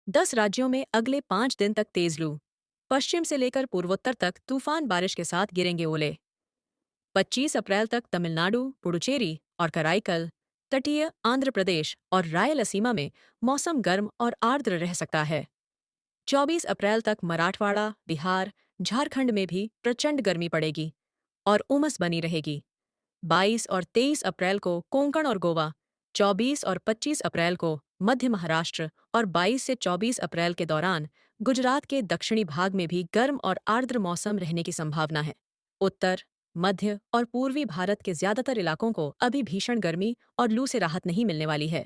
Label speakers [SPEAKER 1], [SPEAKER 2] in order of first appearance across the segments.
[SPEAKER 1] 10 राज्यों में अगले 5 दिन तक तेज लू। पश्चिम से लेकर पूर्वोत्तर तक तूफान बारिश के साथ गिरेंगे ओले। 25 अप्रैल तक तमिलनाडु, पुडुचेरी और कराईकल, तटीय आंध्र प्रदेश और रायलसीमा में मौसम गर्म और आर्द्र रह सकता है। 24 अप्रैल तक मराठवाड़ा, बिहार, झारखंड में भी प्रचंड गर्मी पड़ेगी और उमस बनी रहेगी। 22 और 23 अप्रैल को कोंकण और गोवा, 24 और 25 अप्रैल को मध्य महाराष्ट्र और 22 से 24 अप्रैल के दौरान गुजरात के दक्षिणी भाग में भी गर्म और आर्द्र मौसम रहने की संभावना है। उत्तर, मध्य और पूर्वी भारत के ज्यादातर इलाकों को अभी भीषण गर्मी और लू से राहत नहीं मिलने वाली है।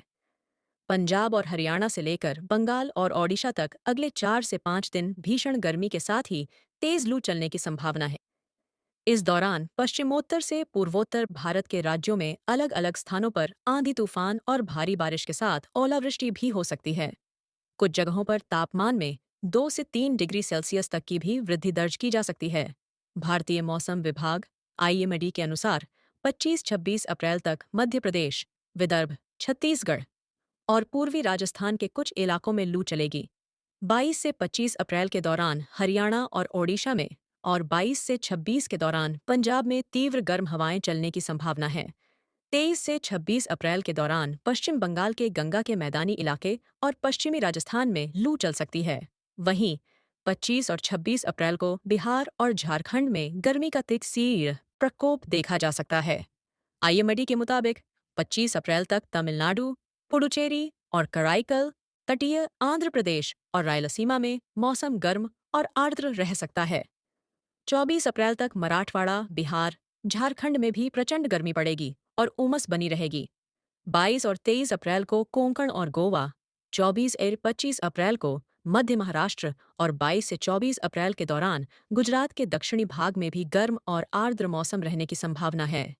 [SPEAKER 1] पंजाब और हरियाणा से लेकर बंगाल और ओडिशा तक अगले 4 से 5 दिन भीषण गर्मी के साथ ही तेज लू चलने की संभावना है। इस दौरान पश्चिमोत्तर से पूर्वोत्तर भारत के राज्यों में अलग अलग स्थानों पर आंधी तूफान और भारी बारिश के साथ ओलावृष्टि भी हो सकती है। कुछ जगहों पर तापमान में 2 से 3 डिग्री सेल्सियस तक की भी वृद्धि दर्ज की जा सकती है। भारतीय मौसम विभाग आईएमडी के अनुसार 25-26 अप्रैल तक मध्य प्रदेश, विदर्भ, छत्तीसगढ़ और पूर्वी राजस्थान के कुछ इलाकों में लू चलेगी। 22 से 25 अप्रैल के दौरान हरियाणा और ओडिशा में और 22 से 26 के दौरान पंजाब में तीव्र गर्म हवाएं चलने की संभावना है। 23 से 26 अप्रैल के दौरान पश्चिम बंगाल के गंगा के मैदानी इलाके और पश्चिमी राजस्थान में लू चल सकती है। वहीं 25 और 26 अप्रैल को बिहार और झारखंड में गर्मी का तीव्र प्रकोप देखा जा सकता है। आईएमडी के मुताबिक 25 अप्रैल तक तमिलनाडु, पुडुचेरी और कराईकल, तटीय आंध्र प्रदेश और रायलसीमा में मौसम गर्म और आर्द्र रह सकता है। 24 अप्रैल तक मराठवाड़ा, बिहार, झारखंड में भी प्रचंड गर्मी पड़ेगी और उमस बनी रहेगी। 22 और 23 अप्रैल को कोंकण और गोवा, 24 और 25 अप्रैल को मध्य महाराष्ट्र और 22 से 24 अप्रैल के दौरान गुजरात के दक्षिणी भाग में भी गर्म और आर्द्र मौसम रहने की संभावना है।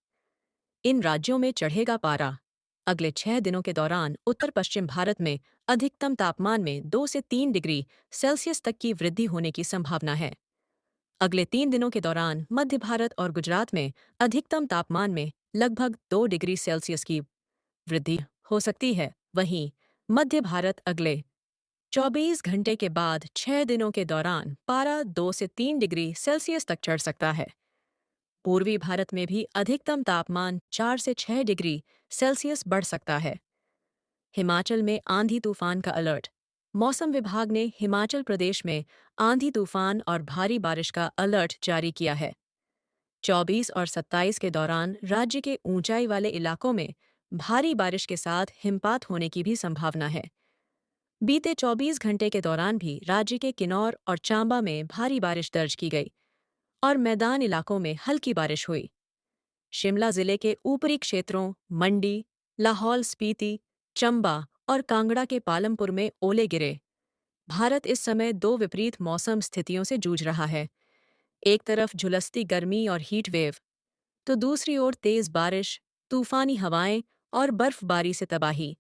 [SPEAKER 1] इन राज्यों में चढ़ेगा पारा। अगले 6 दिनों के दौरान उत्तर पश्चिम भारत में अधिकतम तापमान में 2 से 3 डिग्री सेल्सियस तक की वृद्धि होने की संभावना है। अगले 3 दिनों के दौरान मध्य भारत और गुजरात में अधिकतम तापमान में लगभग 2 डिग्री सेल्सियस की वृद्धि हो सकती है। वहीं मध्य भारत अगले 24 घंटे के बाद 6 दिनों के दौरान पारा 2 से 3 डिग्री सेल्सियस तक चढ़ सकता है। पूर्वी भारत में भी अधिकतम तापमान 4 से 6 डिग्री सेल्सियस बढ़ सकता है। हिमाचल में आंधी तूफान का अलर्ट। मौसम विभाग ने हिमाचल प्रदेश में आंधी तूफान और भारी बारिश का अलर्ट जारी किया है। 24 और 27 के दौरान राज्य के ऊंचाई वाले इलाकों में भारी बारिश के साथ हिमपात होने की भी संभावना है। बीते 24 घंटे के दौरान भी राज्य के किन्नौर और चांबा में भारी बारिश दर्ज की गई और मैदान इलाकों में हल्की बारिश हुई। शिमला जिले के ऊपरी क्षेत्रों मंडी, लाहौल स्पीति, चंबा और कांगड़ा के पालमपुर में ओले गिरे। भारत इस समय दो विपरीत मौसम स्थितियों से जूझ रहा है। एक तरफ झुलसती गर्मी और हीट वेव, तो दूसरी ओर तेज बारिश, तूफानी हवाएं और बर्फबारी से तबाही।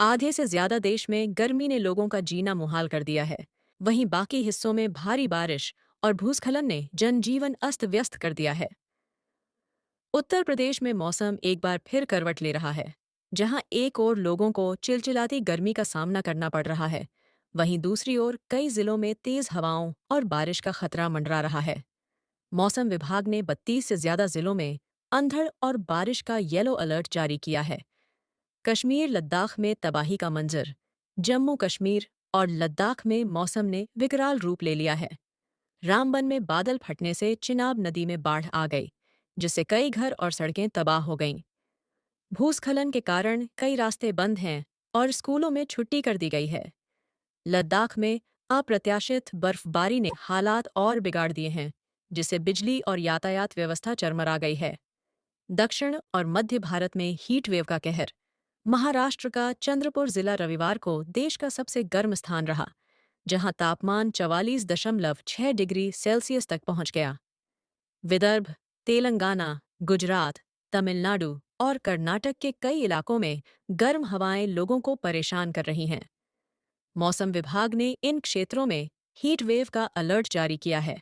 [SPEAKER 1] आधे से ज्यादा देश में गर्मी ने लोगों का जीना मुहाल कर दिया है। वहीं बाकी हिस्सों में भारी बारिश और भूस्खलन ने जनजीवन अस्त व्यस्त कर दिया है। उत्तर प्रदेश में मौसम एक बार फिर करवट ले रहा है। जहां एक ओर लोगों को चिलचिलाती गर्मी का सामना करना पड़ रहा है, वहीं दूसरी ओर कई जिलों में तेज हवाओं और बारिश का खतरा मंडरा रहा है। मौसम विभाग ने 32 से ज्यादा जिलों में अंधड़ और बारिश का येलो अलर्ट जारी किया है। कश्मीर लद्दाख में तबाही का मंजर। जम्मू कश्मीर और लद्दाख में मौसम ने विकराल रूप ले लिया है। रामबन में बादल फटने से चिनाब नदी में बाढ़ आ गई, जिससे कई घर और सड़कें तबाह हो गईं। भूस्खलन के कारण कई रास्ते बंद हैं और स्कूलों में छुट्टी कर दी गई है। लद्दाख में अप्रत्याशित बर्फबारी ने हालात और बिगाड़ दिए हैं, जिससे बिजली और यातायात व्यवस्था चरमरा गई है। दक्षिण और मध्य भारत में हीट वेव का कहर। महाराष्ट्र का चंद्रपुर जिला रविवार को देश का सबसे गर्म स्थान रहा, जहां तापमान 44.6 डिग्री सेल्सियस तक पहुंच गया। विदर्भ, तेलंगाना, गुजरात, तमिलनाडु और कर्नाटक के कई इलाकों में गर्म हवाएं लोगों को परेशान कर रही हैं। मौसम विभाग ने इन क्षेत्रों में हीट वेव का अलर्ट जारी किया है।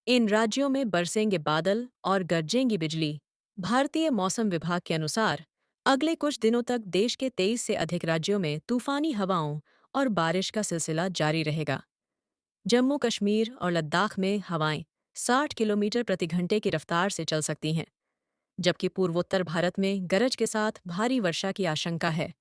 [SPEAKER 1] इन राज्यों में बरसेंगे बादल और गरजेंगी बिजली। भारतीय मौसम विभाग के अनुसार अगले कुछ दिनों तक देश के 23 से अधिक राज्यों में तूफानी हवाओं और बारिश का सिलसिला जारी रहेगा। जम्मू कश्मीर और लद्दाख में हवाएं 60 किलोमीटर प्रति घंटे की रफ्तार से चल सकती हैं, जबकि पूर्वोत्तर भारत में गरज के साथ भारी वर्षा की आशंका है,